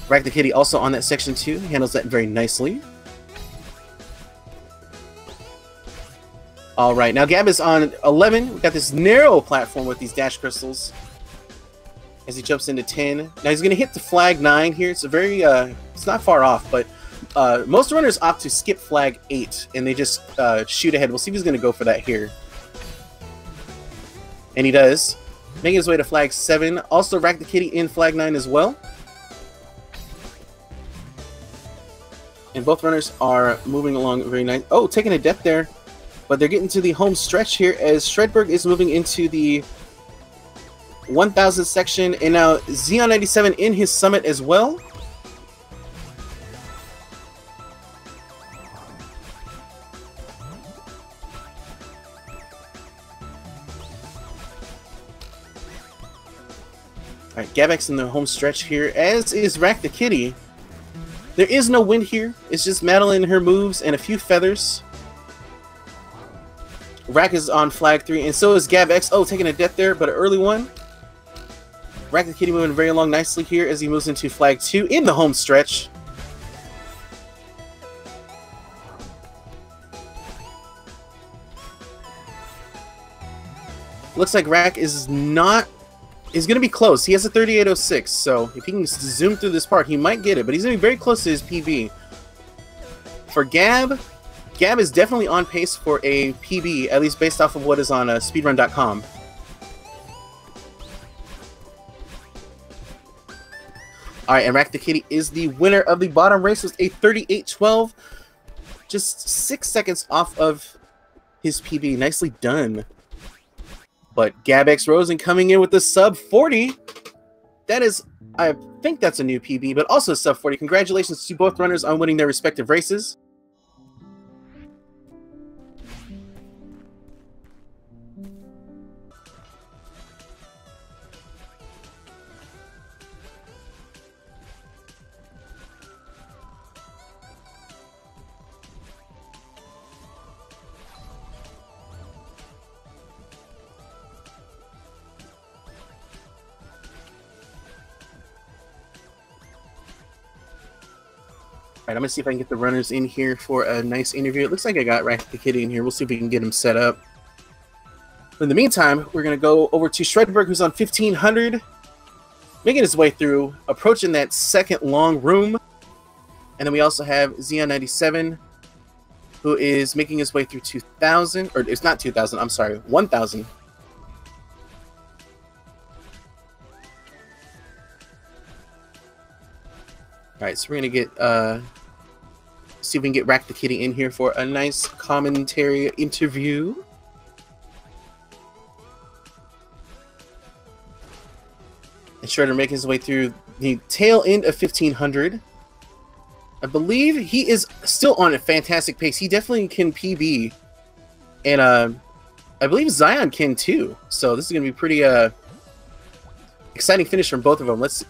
Rack the Kitty also on that section too. Handles that very nicely. Alright, now Gab is on 11. We've got this narrow platform with these dash crystals. As he jumps into 10. Now he's going to hit the flag 9 here. It's a very, it's not far off, but most runners opt to skip flag 8 and they just shoot ahead. We'll see if he's going to go for that here. And he does. Making his way to flag 7. Also Rack the Kitty in flag 9 as well. And both runners are moving along very nice. Oh, taking a death there. But they're getting to the home stretch here as Shredberg is moving into the 1000 section. And now Zeion97 in his summit as well. Alright, Gabx in the home stretch here, as is Rack the Kitty. There is no wind here. It's just Madeline and her moves and a few feathers. Rack is on flag 3, and so is Gabx. Oh, taking a death there, but an early one. Rack the Kitty moving very along nicely here as he moves into flag 2 in the home stretch. Looks like Rack is going to be close. He has a 38.06, so if he can zoom through this part, he might get it, but he's going to be very close to his PB. For Gab is definitely on pace for a PB, at least based off of what is on speedrun.com. Alright, and Rack the Kitty is the winner of the bottom race with a 38.12. Just 6 seconds off of his PB. Nicely done. But GabxRozan coming in with the sub 40. That is, I think that's a new PB, but also sub 40. Congratulations to both runners on winning their respective races. Alright, I'm going to see if I can get the runners in here for a nice interview. It looks like I got Rack the Kitty in here. We'll see if we can get him set up. But in the meantime, we're going to go over to Shredberg, who's on 1500. Making his way through, approaching that second long room. And then we also have Zeion97, who is making his way through 2000. Or it's not 2000, I'm sorry, 1000. Alright, so we're going to get... see if we can get Rack the Kitty in here for a nice commentary interview. And Shredder making his way through the tail end of 1500. I believe he is still on a fantastic pace. He definitely can PB. And I believe Zeion can too. So this is going to be pretty exciting finish from both of them. Let's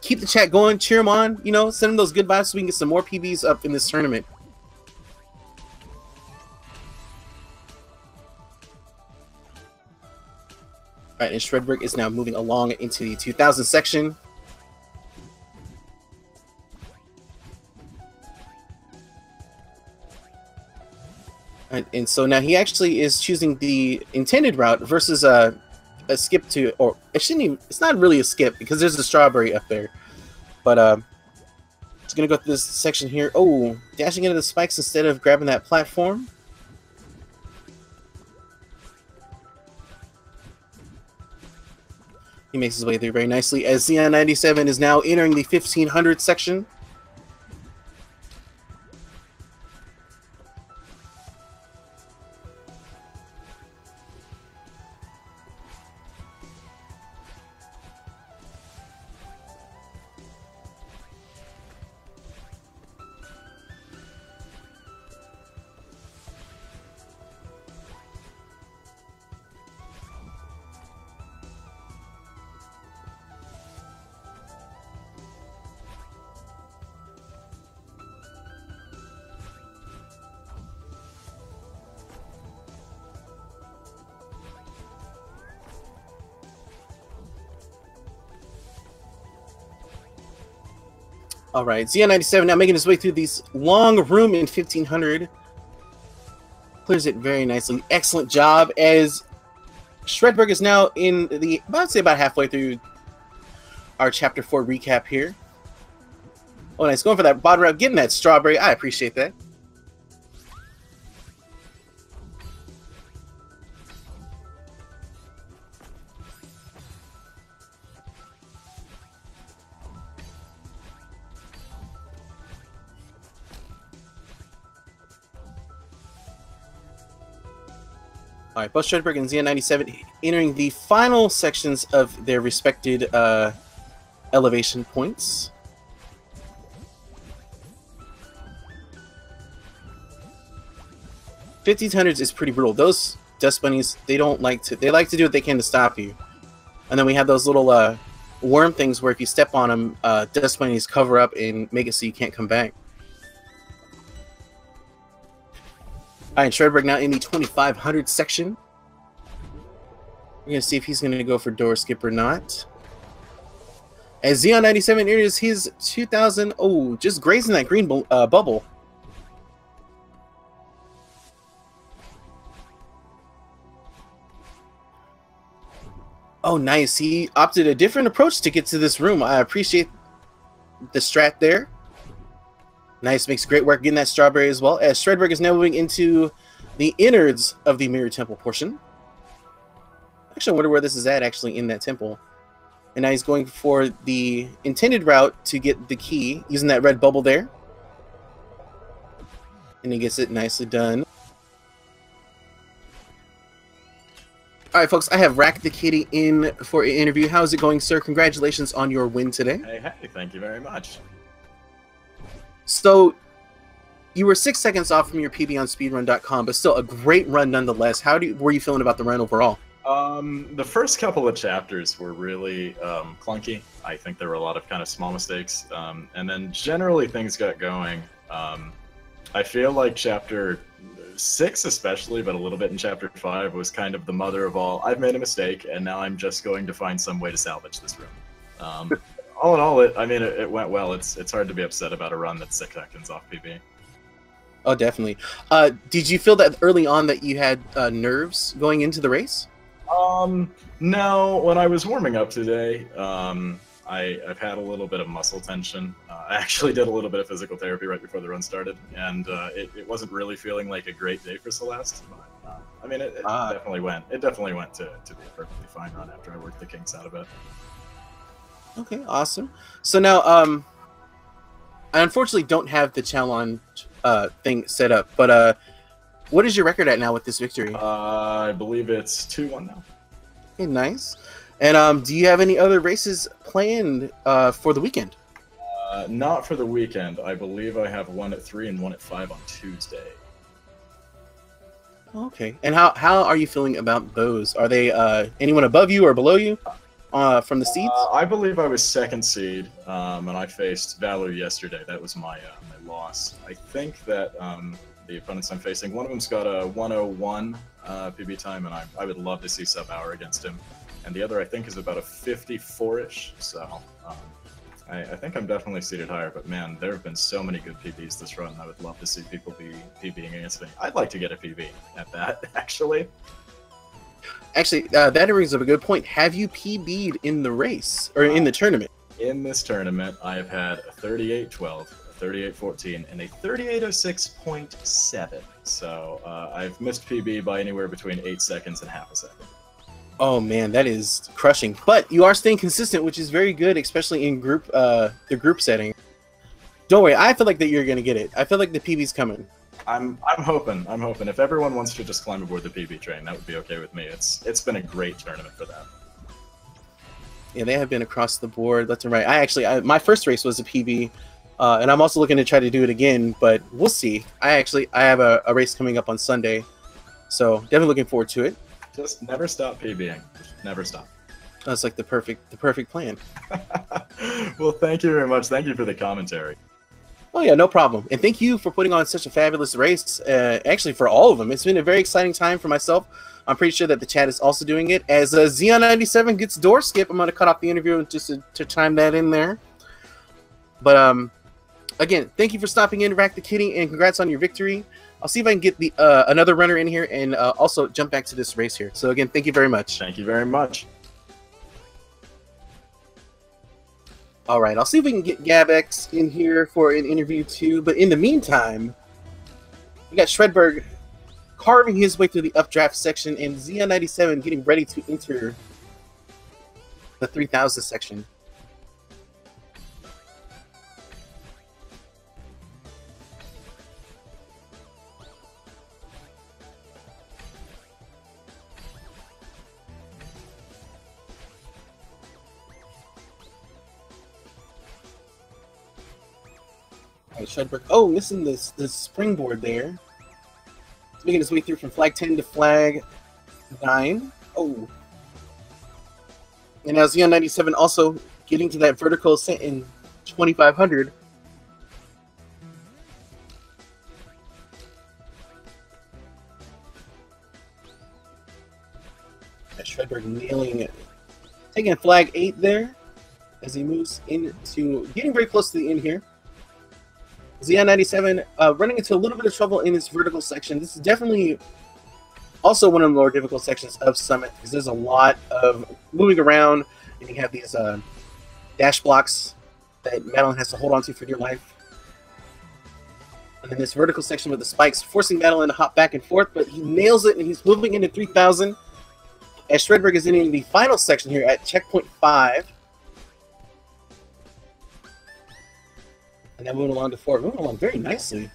keep the chat going, cheer them on, you know, send them those good vibes so we can get some more PBs up in this tournament. Alright, and Shredberg is now moving along into the 2000 section. And so now he actually is choosing the intended route versus a skip to, or it shouldn't even, it's not really a skip because there's a strawberry up there. But it's gonna go through this section here. Oh, dashing into the spikes instead of grabbing that platform. He makes his way through very nicely as Zeion97 is now entering the 1500 section. All right, Zeion97 now making his way through this long room in 1500. Clears it very nicely. Excellent job, as Shredberg is now in the, I'd say about halfway through our Chapter 4 recap here. Oh, nice. Going for that bottom route, getting that strawberry. I appreciate that. All right, both Shredberg and Zeion97 entering the final sections of their respected elevation points. $1,500s is pretty brutal. Those dust bunnies, they like to do what they can to stop you. And then we have those little worm things where if you step on them, dust bunnies cover up and make it so you can't come back. All right, Shredberg now in the 2,500 section. We're gonna see if he's gonna go for door skip or not. As Zeion97 enters his 2,000. Oh, just grazing that green bubble. Oh, nice. He opted a different approach to get to this room. I appreciate the strat there. Nice, makes great work getting that strawberry as well. As Shredberg is now moving into the innards of the Mirror Temple portion. Actually, I wonder where this is at actually in that temple. And now he's going for the intended route to get the key, using that red bubble there. And he gets it nicely done. Alright, folks, I have Rack the Kitty in for an interview. How's it going, sir? Congratulations on your win today. Hey, thank you very much. So, you were 6 seconds off from your PB on speedrun.com, but still a great run nonetheless. How were you feeling about the run overall? The first couple of chapters were really clunky. I think there were a lot of kind of small mistakes. And then generally things got going. I feel like chapter 6 especially, but a little bit in chapter 5, was kind of the mother of all. I've made a mistake, and now I'm just going to find some way to salvage this room. All in all, it went well. It's hard to be upset about a run that's 6 seconds off PB. Oh, definitely. Did you feel that early on that you had nerves going into the race? No. When I was warming up today, I've had a little bit of muscle tension. I actually did a little bit of physical therapy right before the run started, and it wasn't really feeling like a great day for Celeste. But, it definitely went. It definitely went to be a perfectly fine run after I worked the kinks out of it. Okay, awesome. So now, I unfortunately don't have the challenge thing set up, but what is your record at now with this victory? I believe it's 2-1 now. Okay, nice. And do you have any other races planned for the weekend? Not for the weekend. I believe I have one at 3 and one at 5 on Tuesday. Okay. And how are you feeling about those? Are they anyone above you or below you from the seeds? I believe I was 2nd seed, and I faced Valor yesterday. That was my loss. I think that the opponents I'm facing, one of them's got a 101 PB time, and I would love to see sub-hour against him. And the other, I think, is about a 54-ish, so I think I'm definitely seated higher. But man, there have been so many good PBs this run. I would love to see people be PBing against me. I'd like to get a PB at that, actually. Actually, that brings up a good point. Have you PB'd in the race, or in the tournament? In this tournament, I have had a 38.12, a 38.14, and a 38.06.7. So I've missed PB by anywhere between 8 seconds and half a second. Oh man, that is crushing. But you are staying consistent, which is very good, especially in group the group setting. Don't worry, I feel like that you're gonna get it. I feel like the PB's coming. I'm hoping. If everyone wants to just climb aboard the PB train, that would be okay with me. It's been a great tournament for that. Yeah, they have been across the board, left and right. My first race was a PB, and I'm also looking to try to do it again, but we'll see. I have a race coming up on Sunday, so definitely looking forward to it. Just never stop PBing. Just never stop. That's like the perfect plan. Well, thank you very much. Thank you for the commentary. Oh yeah, no problem. And thank you for putting on such a fabulous race. Actually, for all of them, it's been a very exciting time for myself. I'm pretty sure that the chat is also doing it. As Zeion97 gets door skip, I'm going to cut off the interview just to chime that in there. But Again, thank you for stopping in, Rack the Kitty, and congrats on your victory. I'll see if I can get the another runner in here and also jump back to this race here. So again, thank you very much. Thank you very much. All right, I'll see if we can get Gabx in here for an interview too. But in the meantime, we got Shredberg carving his way through the updraft section and Zeion97 getting ready to enter the 3000 section. Shredberg. Oh, missing this springboard there. He's making his way through from flag 10 to flag 9. Oh. And now Zeion97 also getting to that vertical ascent in 2500. Shredberg nailing it. Taking flag 8 there as he moves into getting very close to the end here. Zeion97 running into a little bit of trouble in this vertical section. This is definitely also one of the more difficult sections of Summit because there's a lot of moving around and you have these dash blocks that Madeline has to hold on to for dear life. And then this vertical section with the spikes forcing Madeline to hop back and forth, but he nails it and he's moving into 3000 as Shredberg is entering the final section here at checkpoint 5. And then moving along to 4. Moving along very nicely.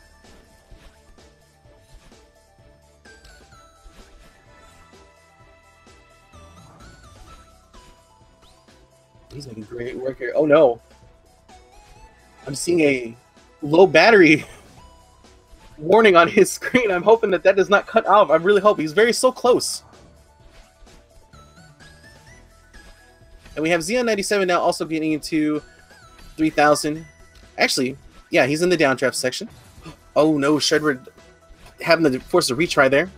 He's making great work here. Oh no. I'm seeing a low battery warning on his screen. I'm hoping that does not cut off. I really hope. He's so close. And we have Zeion97 now also getting into 3000. Actually, yeah, he's in the downdraft section. Oh no, Shredberg having to force a retry there.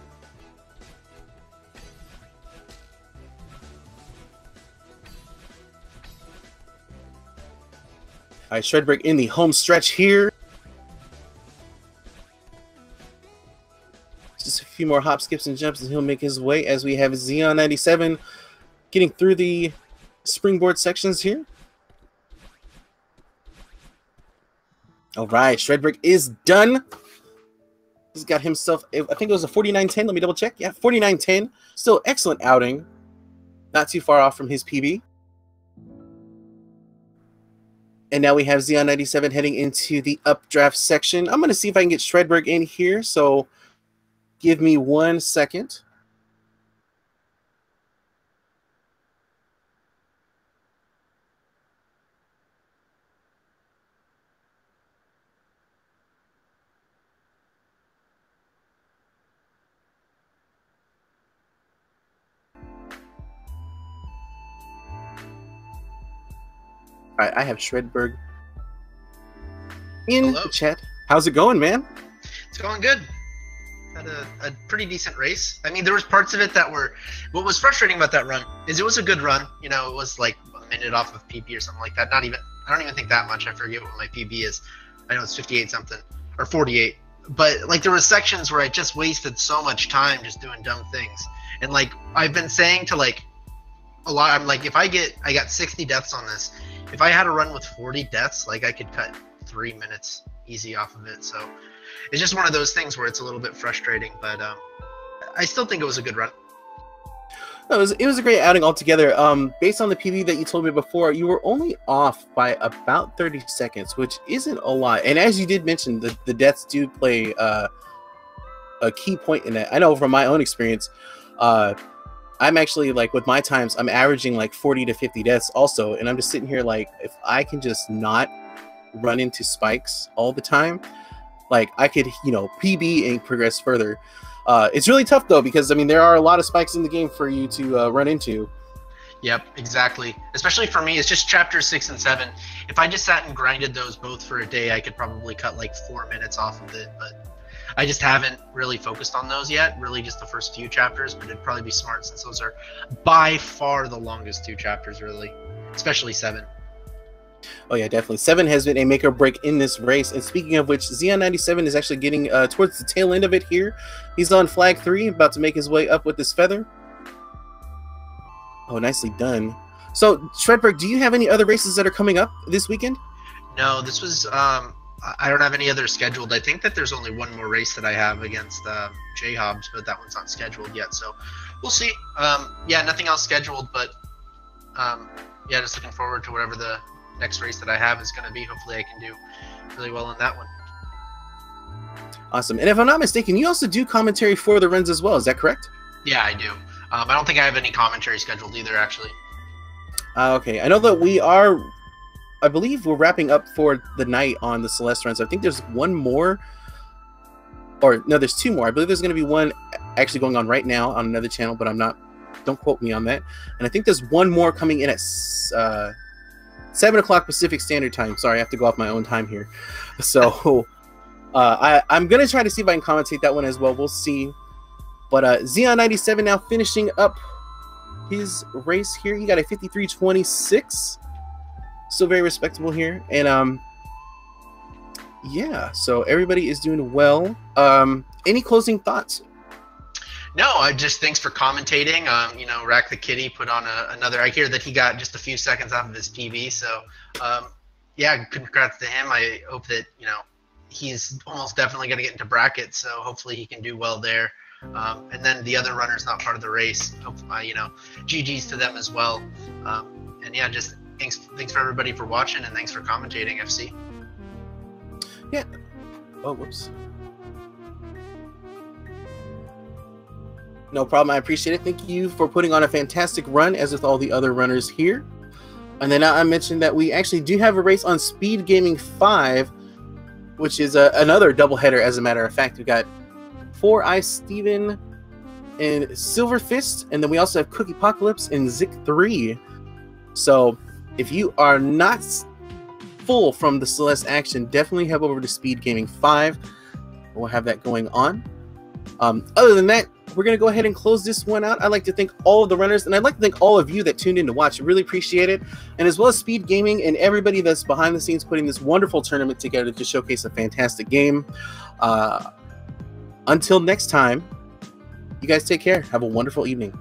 All right, Shredberg in the home stretch here. Just a few more hop, skips, and jumps, and he'll make his way as we have Zeion97 getting through the springboard sections here. All right, Shredberg is done. He's got himself, I think it was a 49.10. Let me double check. Yeah, 49.10. Still excellent outing. Not too far off from his PB. And now we have Zeion97 heading into the updraft section. I'm going to see if I can get Shredberg in here. So give me 1 second. All right, I have Shredberg in the chat. How's it going, man? It's going good. Had a pretty decent race. I mean, there was parts of it that were... What was frustrating about that run is it was a good run. You know, it was like a minute off of PB or something like that. Not even... I don't even think that much. I forget what my PB is. I know it's 58 something or 48. But like there were sections where I just wasted so much time just doing dumb things. And like I've been saying to like a lot, I'm like, if I got 60 deaths on this. If I had a run with 40 deaths, like I could cut 3 minutes easy off of it. So it's just one of those things where it's a little bit frustrating, but I still think it was a good run. No, it was a great outing altogether. Based on the PB that you told me before, you were only off by about 30 seconds, which isn't a lot. And as you did mention, the deaths do play a key point in that. I know from my own experience, I'm actually, like, with my times, I'm averaging, like, 40 to 50 deaths also. And I'm just sitting here, like, if I can just not run into spikes all the time, like, I could, you know, PB and progress further. It's really tough, though, because, I mean, there are a lot of spikes in the game for you to run into. Yep, exactly. Especially for me, it's just chapters 6 and 7. If I just sat and grinded those both for a day, I could probably cut, like, 4 minutes off of it, but... I just haven't really focused on those yet, really just the first few chapters, but it'd probably be smart since those are by far the longest 2 chapters, really, especially 7. Oh yeah, definitely. 7 has been a make or break in this race. And speaking of which, Zeion97 is actually getting towards the tail end of it here. He's on flag 3, about to make his way up with his feather. Oh, nicely done. So, Shredberg, do you have any other races that are coming up this weekend? No, this was, I don't have any other scheduled. I think that there's only one more race that I have against J-Hobbs, but that one's not scheduled yet, so we'll see. Yeah, nothing else scheduled, but yeah, just looking forward to whatever the next race that I have is going to be. Hopefully I can do really well in that one. Awesome. And if I'm not mistaken, you also do commentary for the runs as well. Is that correct? Yeah, I do. I don't think I have any commentary scheduled either, actually. Okay. I know that we are, I believe we're wrapping up for the night on the Celeste runs. I think there's one more, or no, there's 2 more. I believe there's going to be one actually going on right now on another channel, but I'm not, don't quote me on that. And I think there's one more coming in at 7 o'clock Pacific Standard Time. Sorry, I have to go off my own time here. So I'm going to try to see if I can commentate that one as well. We'll see. But Zeion97 now finishing up his race here. He got a 53.26. Still very respectable here. And yeah, so everybody is doing well. Any closing thoughts? No, I just thanks for commentating. You know, Rack the Kitty put on another. I hear that he got just a few seconds off of his PB, so yeah, congrats to him. I hope that, you know, he's almost definitely going to get into brackets, so hopefully he can do well there. And then the other runners not part of the race, you know, GG's to them as well. And yeah, just thanks for everybody for watching, and thanks for commentating, FC. Yeah. Oh, whoops. No problem. I appreciate it. Thank you for putting on a fantastic run, as with all the other runners here. And then I mentioned that we actually do have a race on Speed Gaming 5, which is another doubleheader, as a matter of fact. We got 4i Steven and Silver Fist, and then we also have Cookie Apocalypse and Zik 3. So if you are not full from the Celeste action, definitely head over to Speed Gaming 5. We'll have that going on. Other than that, we're going to go ahead and close this one out. I'd like to thank all of the runners, and I'd like to thank all of you that tuned in to watch. I really appreciate it. And as well as Speed Gaming and everybody that's behind the scenes putting this wonderful tournament together to showcase a fantastic game. Until next time, you guys take care. Have a wonderful evening.